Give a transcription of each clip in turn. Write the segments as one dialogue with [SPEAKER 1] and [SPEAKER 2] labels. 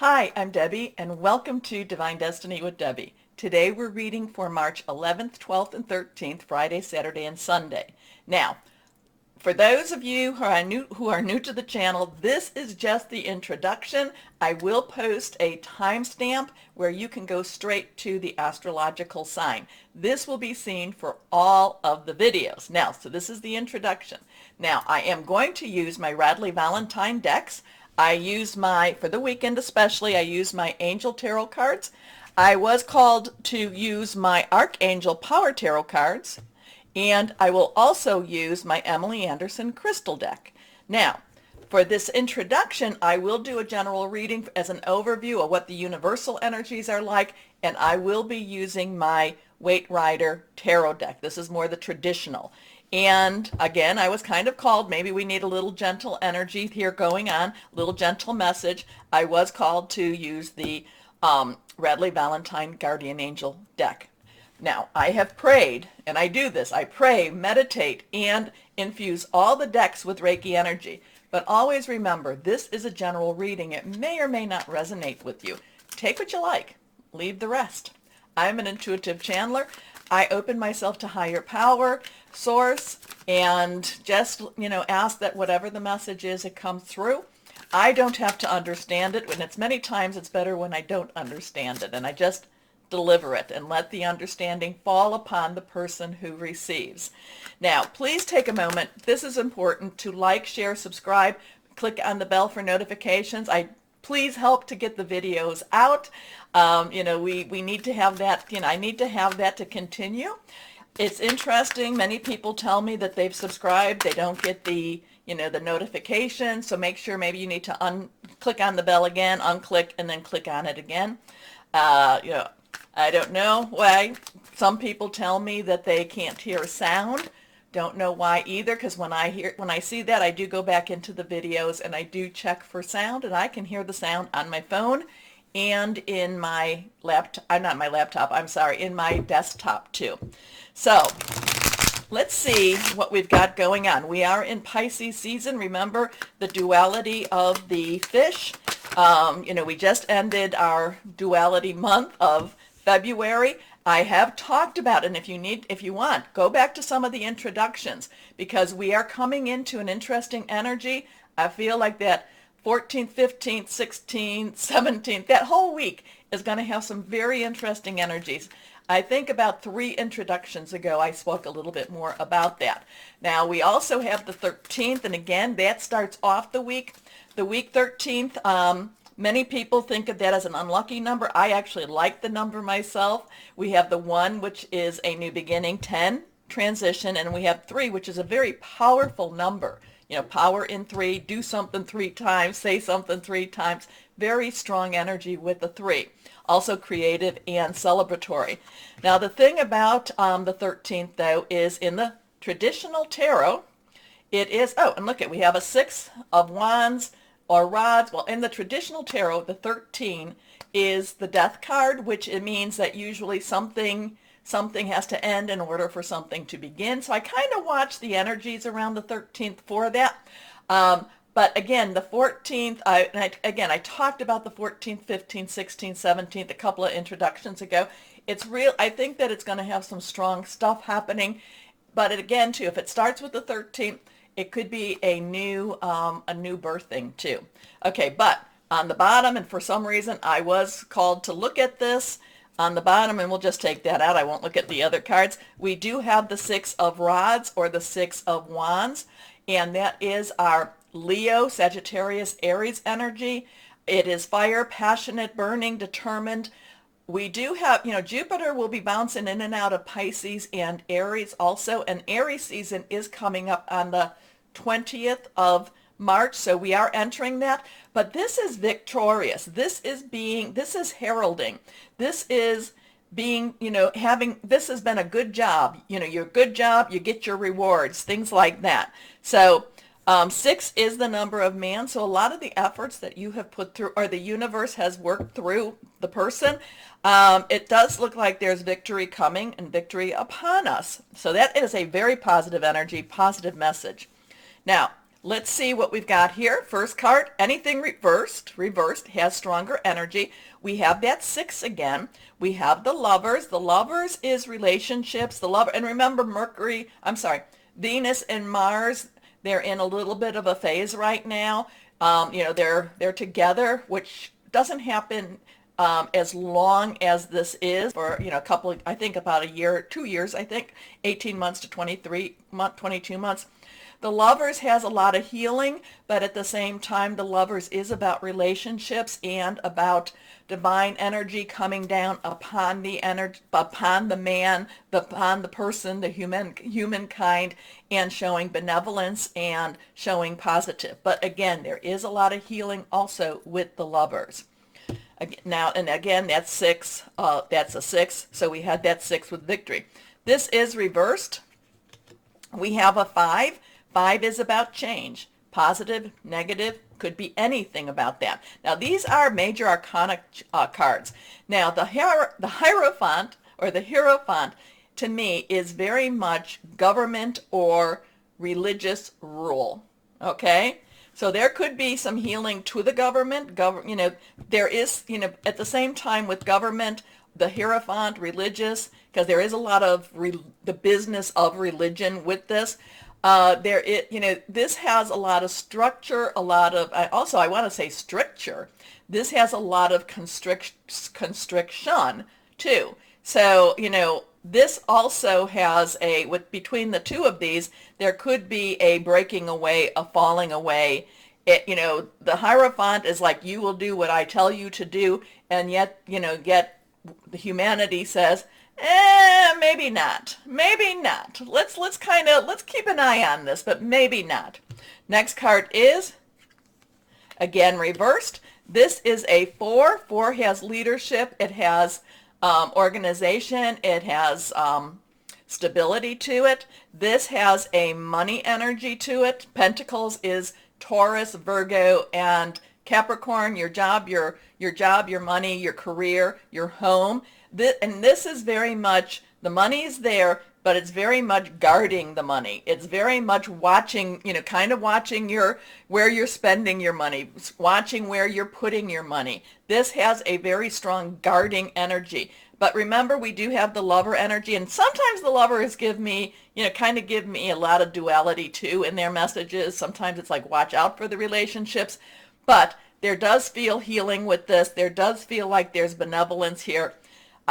[SPEAKER 1] Hi, I'm Debbie, and welcome to Divine Destiny with Debbie. Today we're reading for March 11th, 12th, and 13th, Friday, Saturday, and Sunday. Now, for those of you who are new to the channel, this is just the introduction. I will post a timestamp where you can go straight to the astrological sign. This will be seen for all of the videos. Now, so this is the introduction. Now, I am going to use my Radley Valentine decks. I use for the weekend especially, I use my Angel Tarot cards. I was called to use my Archangel Power Tarot cards. And I will also use my Emily Anderson crystal deck. Now, for this introduction, I will do a general reading as an overview of what the universal energies are like, and I will be using my Waite Rider tarot deck. This is more the traditional. And again, I was kind of called, maybe we need a little gentle energy here going on, a little gentle message. I was called to use the Radley Valentine Guardian Angel deck. Now, I have prayed, and I do this. I pray, meditate, and infuse all the decks with Reiki energy. But always remember, this is a general reading. It may or may not resonate with you. Take what you like. Leave the rest. I'm an intuitive channeler. I open myself to higher power, source, and just, ask that whatever the message is, it comes through. I don't have to understand it, and many times it's better when I don't understand it, and I just deliver it and let the understanding fall upon the person who receives. Now, please take a moment. This is important to like, share, subscribe, click on the bell for notifications. Please help to get the videos out. We need to have that, I need to have that to continue. It's interesting. Many people tell me that they've subscribed. They don't get the notification. So make sure maybe you need to click on the bell again, unclick, and then click on it again. I don't know why. Some people tell me that they can't hear a sound. Don't know why either, because when I see that, I do go back into the videos and I do check for sound, and I can hear the sound on my phone and in my laptop, in my desktop too. So let's see what we've got going on. We are in Pisces season. Remember the duality of the fish. We just ended our duality month of February. I have talked about it, and if you want, go back to some of the introductions, because we are coming into an interesting energy. I feel like that 14th, 15th, 16th, 17th, that whole week is going to have some very interesting energies. I think about 3 introductions ago, I spoke a little bit more about that. Now, we also have the 13th, and again, that starts off the week. The week 13th, many people think of that as an unlucky number. I actually like the number myself. We have the 1, which is a new beginning, 10, transition, and we have 3, which is a very powerful number. Power in 3, do something 3 times, say something 3 times. Very strong energy with the 3. Also creative and celebratory. Now, the thing about the 13th, though, is in the traditional tarot, it is, and look we have a 6 of wands, or rods. Well, in the traditional tarot, the 13 is the death card, which it means that usually something has to end in order for something to begin. So I kind of watch the energies around the 13th for that. But again, the 14th, I talked about the 14th, 15th, 16th, 17th a couple of introductions ago. It's real. I think that it's going to have some strong stuff happening. But again, too, if it starts with the 13th, it could be a new birthing too. Okay, but on the bottom, and for some reason I was called to look at this on the bottom, and we'll just take that out. I won't look at the other cards. We do have the 6 of rods, or the 6 of wands, and that is our Leo, Sagittarius, Aries energy. It is fire, passionate, burning, determined. We do have, Jupiter will be bouncing in and out of Pisces and Aries also, and Aries season is coming up on the 20th of March, so we are entering that. But this is victorious. This is heralding. This is being, this has been a good job. Your good job, you get your rewards, things like that. So 6 is the number of man, so a lot of the efforts that you have put through, or the universe has worked through the person, it does look like there's victory coming and victory upon us. So that is a very positive energy, positive message. Now, let's see what we've got here. First card, anything reversed has stronger energy. We have that 6 again. We have the Lovers. The Lovers is relationships. And remember Venus and Mars, they're in a little bit of a phase right now. They're together, which doesn't happen as long as this is for, a couple of, I think about a year, 2 years, I think, 18 months to 22 months. The Lovers has a lot of healing, but at the same time, the Lovers is about relationships and about divine energy coming down upon the man, upon the person, the humankind, and showing benevolence and showing positive. But again, there is a lot of healing also with the Lovers. Now, and again, that's 6. That's a 6. So we had that 6 with victory. This is reversed. We have a 5. 5 is about change. Positive, negative, could be anything about that. Now, these are major arcana cards. Now, the Hierophant, or the Hierophant, to me, is very much government or religious rule. Okay? So there could be some healing to the government. There is, at the same time with government, the Hierophant, religious, because there is a lot of the business of religion with this. This has a lot of structure, a lot of, also I want to say stricture. This has a lot of constriction too. So, this also has between the two of these, there could be a breaking away, a falling away. The Hierophant is like, you will do what I tell you to do, and yet the humanity says, maybe not. Maybe not. Let's keep an eye on this, but maybe not. Next card is, again, reversed. This is a 4. 4 has leadership. It has organization. It has stability to it. This has a money energy to it. Pentacles is Taurus, Virgo, and Capricorn. Your job, your money, your career, your home. This is very much, the money is there, but it's very much guarding the money. It's very much watching, kind of watching where you're spending your money, watching where you're putting your money. This has a very strong guarding energy. But remember, we do have the Lover energy, and sometimes the Lovers give me a lot of duality too in their messages. Sometimes it's like, watch out for the relationships. But there does feel healing with this. There does feel like there's benevolence here.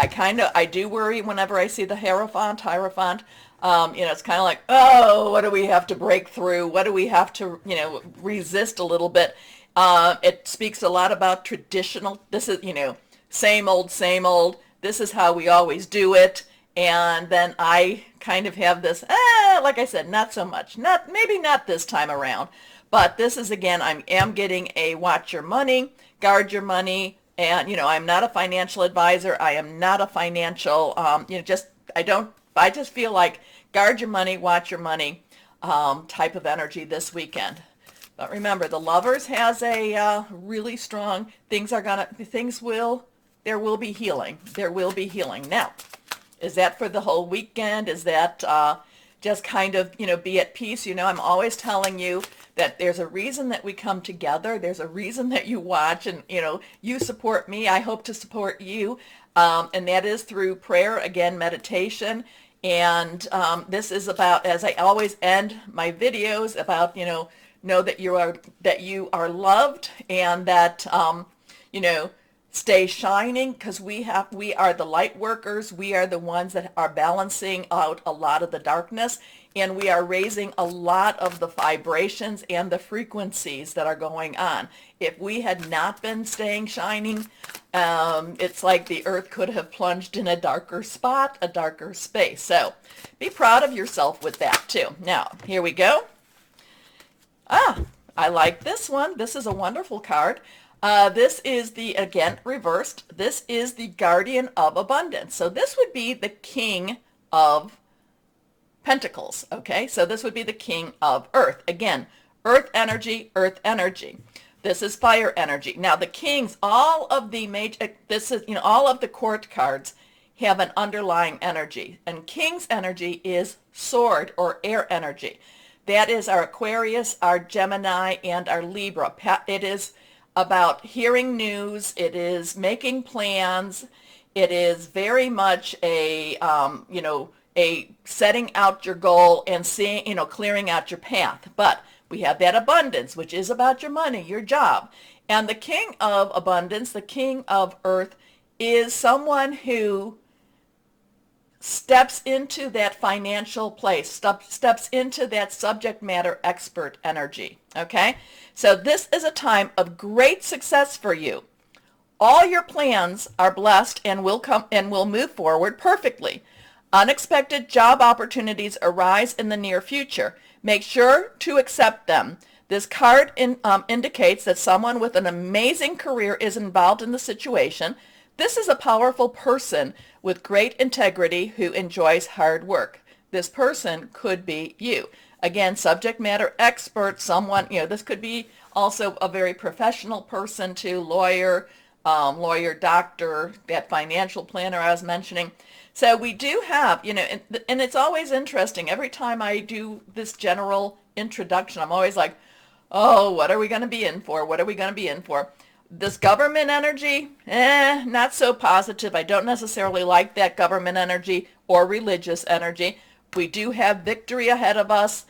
[SPEAKER 1] I do worry whenever I see the Hierophant. It's kind of like, oh, what do we have to break through? What do we have to, resist a little bit? It speaks a lot about traditional. This is, same old, same old. This is how we always do it. And then I kind of have this, like I said, not so much. Maybe not this time around. But this is, again, I am getting a watch your money, guard your money. And, I'm not a financial advisor. I am not a financial, I just feel like guard your money, watch your money type of energy this weekend. But remember, the Lovers has a really strong, there will be healing. There will be healing. Now, is that for the whole weekend? Is that just kind of, be at peace? I'm always telling you that there's a reason that we come together. There's a reason that you watch and, you support me. I hope to support you. And that is through prayer, again, meditation. And this is about, as I always end my videos, about, know that you are loved, and that, stay shining, because we are the light workers. We are the ones that are balancing out a lot of the darkness, and we are raising a lot of the vibrations and the frequencies that are going on. If we had not been staying shining, it's like the earth could have plunged in a darker spot, a darker space. So be proud of yourself with that too. Now, here we go. I like this one. This is a wonderful card. This is again, reversed. This is the Guardian of Abundance. So this would be the King of Pentacles. Okay, so this would be the King of Earth. Again, Earth energy, Earth energy. This is fire energy. Now the Kings, all of the all of the court cards have an underlying energy. And King's energy is sword or air energy. That is our Aquarius, our Gemini, and our Libra. It is about hearing news. It is making plans. It is very much a, a setting out your goal and seeing, clearing out your path. But we have that abundance, which is about your money, your job. And the king of abundance, the king of earth, is someone who steps into that financial place, steps into that subject matter expert energy, okay? So this is a time of great success for you. All your plans are blessed and will move forward perfectly. Unexpected job opportunities arise in the near future. Make sure to accept them. This card indicates that someone with an amazing career is involved in the situation. This is a powerful person with great integrity who enjoys hard work. This person could be you. Again, subject matter expert, someone, this could be also a very professional person too, lawyer, doctor, that financial planner I was mentioning. So we do have, and it's always interesting. Every time I do this general introduction, I'm always like, oh, what are we going to be in for? What are we going to be in for? This government energy, not so positive. I don't necessarily like that government energy or religious energy. We do have victory ahead of us.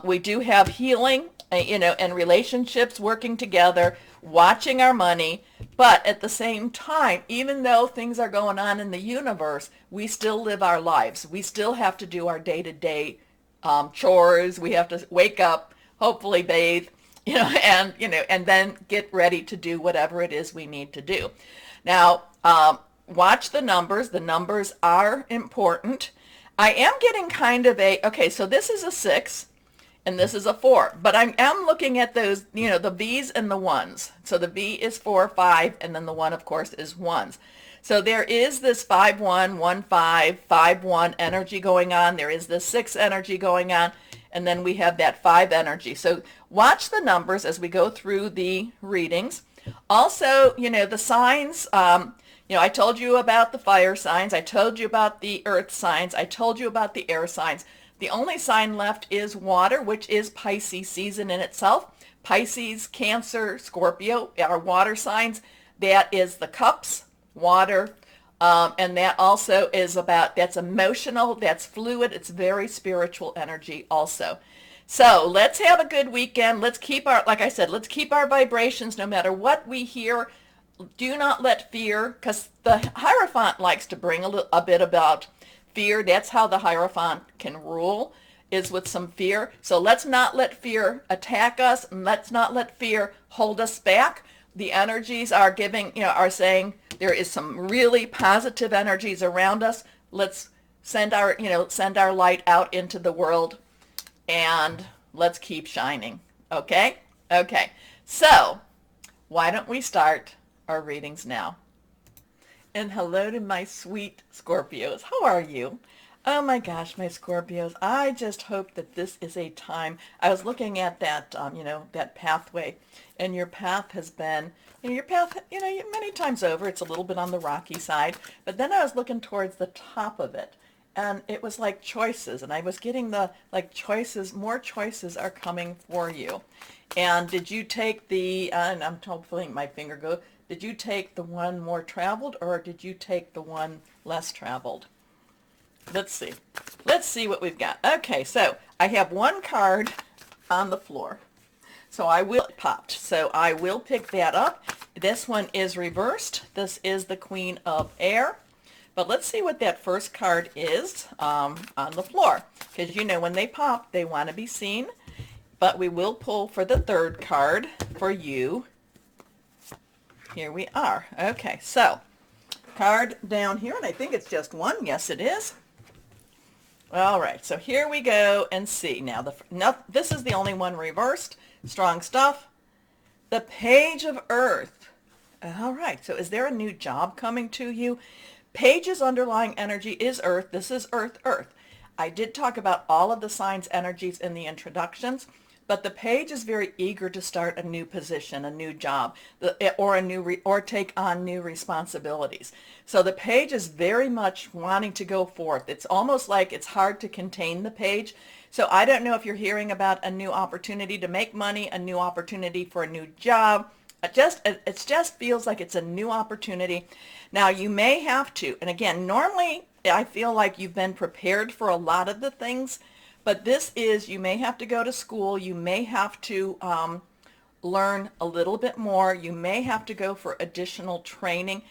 [SPEAKER 1] We do have healing, and relationships working together, watching our money. But at the same time, even though things are going on in the universe, we still live our lives. We still have to do our day-to-day chores. We have to wake up, hopefully bathe, and then get ready to do whatever it is we need to do. Now, watch the numbers. The numbers are important. I am getting kind of okay, so this is a 6 and this is a 4, but I am looking at those, the V's and the 1s. So the V is 4, 5, and then the 1, of course, is 1s. So there is this 5-1, 1-5, 5-1 energy going on. There is this 6 energy going on. And then we have that 5 energy. So watch the numbers as we go through the readings. Also, the signs, I told you about the fire signs. I told you about the earth signs. I told you about the air signs. The only sign left is water, which is Pisces season in itself. Pisces, Cancer, Scorpio are water signs. That is the cups, water, and that also is that's emotional, that's fluid, it's very spiritual energy also. So let's have a good weekend. Let's keep like I said, let's keep our vibrations no matter what we hear. Do not let fear, because the Hierophant likes to bring a bit about fear. That's how the Hierophant can rule, is with some fear. So let's not let fear attack us, and let's not let fear hold us back. The energies are are saying there is some really positive energies around us. Let's send our light out into the world, and let's keep shining. Okay? Okay. So, why don't we start our readings now? And hello to my sweet Scorpios. How are you? Oh my gosh, my Scorpios. I just hope that this is a time. I was looking at that, that pathway, and your path has been, many times over, it's a little bit on the rocky side, but then I was looking towards the top of it, and it was like choices, and I was getting choices, more choices are coming for you. And did you take and I'm hopefully my finger go, did you take the one more traveled, or did you take the one less traveled? Let's see. Let's see what we've got. Okay, so I have one card on the floor. So I will pick that up. This one is reversed. This is the Queen of Air. But let's see what that first card is on the floor. Because when they pop, they want to be seen. But we will pull for the third card for you. Here we are. Okay, so card down here, and I think it's just one. Yes, it is. All right, so here we go and see. Now, this is the only one reversed. Strong stuff. The Page of Earth. All right, so is there a new job coming to you? Page's underlying energy is Earth. This is Earth, Earth. I did talk about all of the signs' energies in the introductions, but the Page is very eager to start a new position, a new job, or take on new responsibilities. So the Page is very much wanting to go forth. It's almost like it's hard to contain the Page. So I don't know if you're hearing about a new opportunity to make money, a new opportunity for a new job. It just feels like it's a new opportunity. Now you may have to, and again, normally I feel like you've been prepared for a lot of the things, but this is, you may have to go to school, you may have to learn a little bit more, you may have to go for additional training.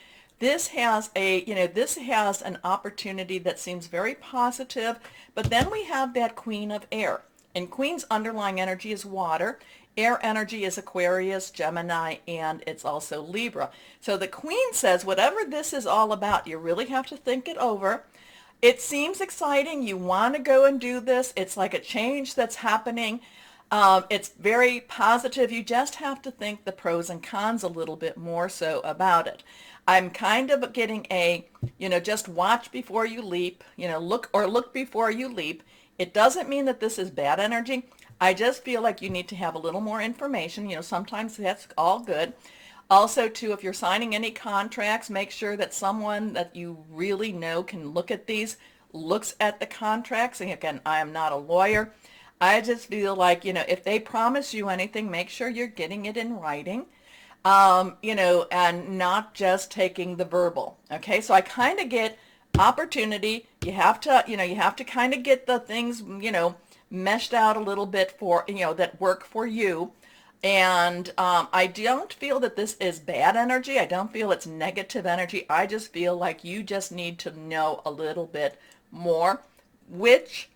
[SPEAKER 1] This has this has an opportunity that seems very positive, but then we have that Queen of Air. And Queen's underlying energy is water. Air energy is Aquarius, Gemini, and it's also Libra. So the Queen says, whatever this is all about, you really have to think it over. It seems exciting. You want to go and do this. It's like a change that's happening. It's very positive. You just have to think the pros and cons a little bit more so about it. I'm kind of getting a, just watch before you leap, look before you leap. It doesn't mean that this is bad energy. I just feel like you need to have a little more information. Sometimes that's all good. Also, too, if you're signing any contracts, make sure that someone that you really know can look at these, looks at the contracts. And again, I am not a lawyer. I just feel like, if they promise you anything, make sure you're getting it in writing. And not just taking the verbal. Okay, so I kind of get opportunity. You have to kind of get the things, meshed out a little bit for, that work for you. And I don't feel that this is bad energy. I don't feel it's negative energy. I just feel like you just need to know a little bit more, which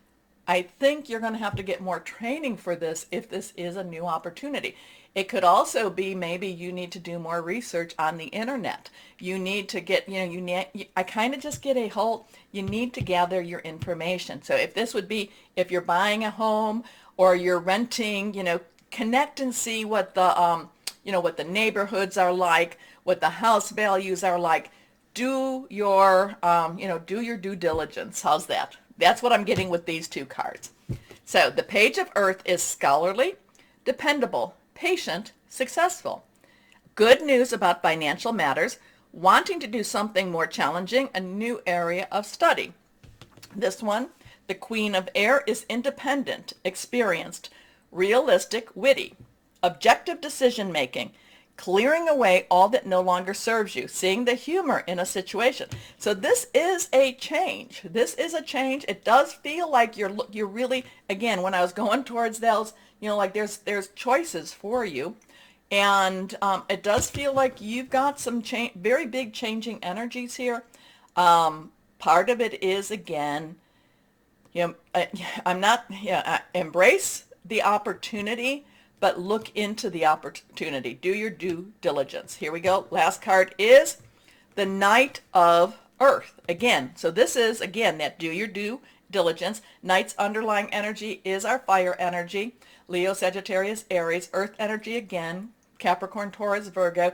[SPEAKER 1] I think you're going to have to get more training for this if this is a new opportunity. It could also be maybe you need to do more research on the internet. You need to get, I kind of just get you need to gather your information. So if this would be, if you're buying a home or you're renting, connect and see what the, what the neighborhoods are like, what the house values are like. Do your, do your due diligence. How's that? That's what I'm getting with these two cards. So the Page of Earth is scholarly, dependable, patient, successful. Good news about financial matters, wanting to do something more challenging, a new area of study. This one, the Queen of Air, is independent, experienced, realistic, witty, objective decision making, clearing away all that no longer serves you, seeing the humor in a situation. So this is a change. This is a change. It does feel like you're really, again, when I was going towards those, like there's choices for you. And it does feel like you've got some very big changing energies here. Part of it is, again, embrace the opportunity, but look into the opportunity. Do your due diligence. Here we go. Last card is the Knight of Earth. Again, so this is, again, that do your due diligence. Knight's underlying energy is our fire energy. Leo, Sagittarius, Aries. Earth energy again. Capricorn, Taurus, Virgo.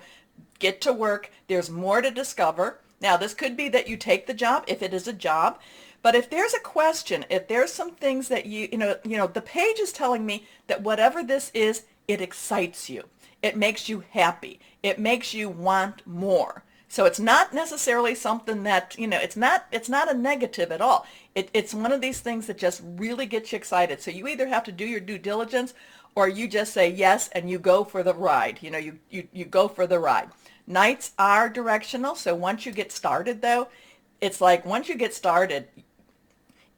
[SPEAKER 1] Get to work. There's more to discover. Now, this could be that you take the job if it is a job. But if there's a question, if there's some things that the page is telling me that whatever this is, it excites you. It makes you happy. It makes you want more. So it's not necessarily something that, it's not a negative at all. It's one of these things that just really gets you excited. So you either have to do your due diligence or you just say yes and you go for the ride. You go for the ride. Nights are directional. So once you get started, though, it's like once you get started,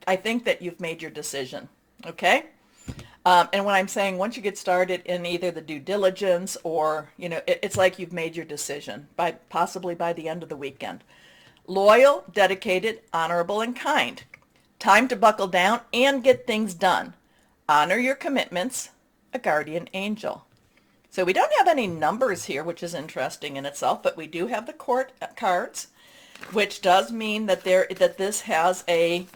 [SPEAKER 1] I think that you've made your decision, okay? And when I'm saying once you get started in either the due diligence or, it's like you've made your decision, possibly by the end of the weekend. Loyal, dedicated, honorable, and kind. Time to buckle down and get things done. Honor your commitments, a guardian angel. So we don't have any numbers here, which is interesting in itself, but we do have the court cards, which does mean that this has a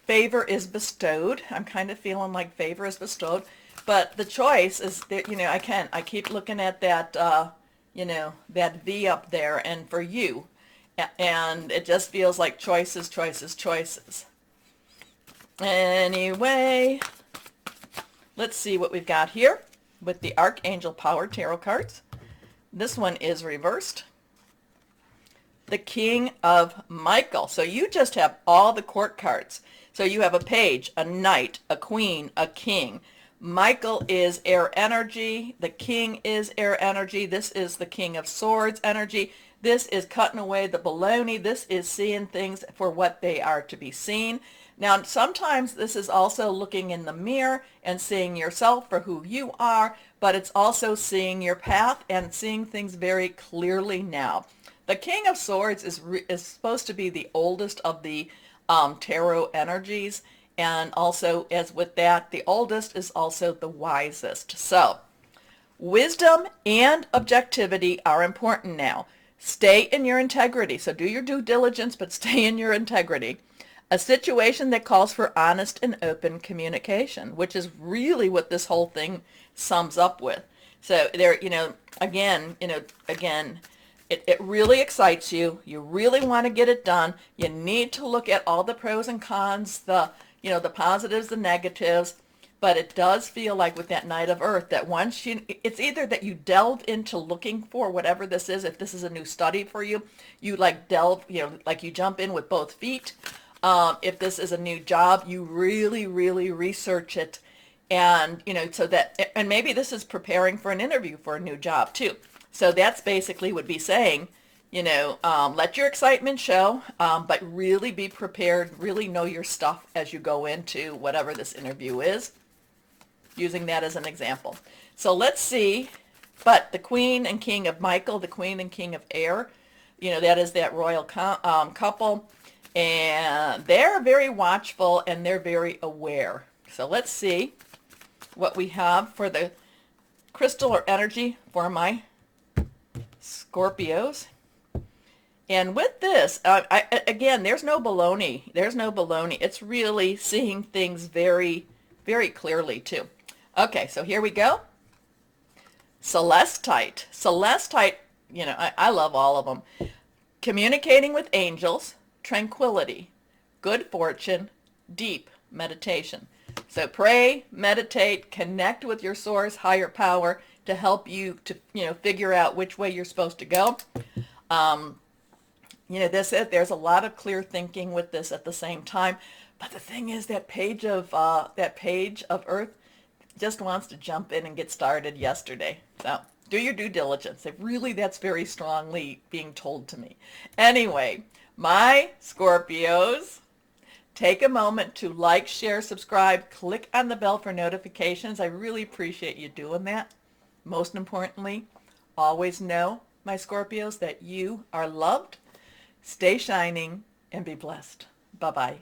[SPEAKER 1] favor is bestowed. I'm kind of feeling like favor is bestowed, but the choice is that, I keep looking at that, that V up there, and for you, and it just feels like choices, choices, choices. Anyway, let's see what we've got here with the Archangel Power Tarot cards. This one is reversed. the King of Michael. So you just have all the court cards. So you have a page, a knight, a queen, a king. Michael is air energy. The king is air energy. This is the King of Swords energy. This is cutting away the baloney. This is seeing things for what they are to be seen. Now, sometimes this is also looking in the mirror and seeing yourself for who you are, but it's also seeing your path and seeing things very clearly now. The King of Swords is supposed to be the oldest of the tarot energies, and also, as with that, the oldest is also the wisest. So, wisdom and objectivity are important now. Stay in your integrity. So do your due diligence, but stay in your integrity. A situation that calls for honest and open communication, which is really what this whole thing sums up with. So there, again, it really excites you. You really want to get it done. You need to look at all the pros and cons, the positives, the negatives. But it does feel like with that Knight of Earth that once it's either that you delve into looking for whatever this is. If this is a new study for you, you like delve, like you jump in with both feet. If this is a new job, you really, really research it. And, so that, and maybe this is preparing for an interview for a new job too. So that's basically would be saying, let your excitement show, but really be prepared, really know your stuff as you go into whatever this interview is, using that as an example. So let's see, but the Queen and King of Michael, the Queen and King of Air, that is that royal couple, and they're very watchful and they're very aware. So let's see what we have for the crystal or energy for my Scorpios. And with this, again, there's no baloney. There's no baloney. It's really seeing things very, very clearly too. Okay, so here we go. Celestite. Celestite, I love all of them. Communicating with angels, tranquility, good fortune, deep meditation. So pray, meditate, connect with your source, higher power to help you to, figure out which way you're supposed to go. There's a lot of clear thinking with this at the same time. But the thing is that page of Earth just wants to jump in and get started yesterday. So do your due diligence. That's very strongly being told to me. Anyway, my Scorpios, take a moment to like, share, subscribe, click on the bell for notifications. I really appreciate you doing that. Most importantly, always know, my Scorpios, that you are loved. Stay shining and be blessed. Bye-bye.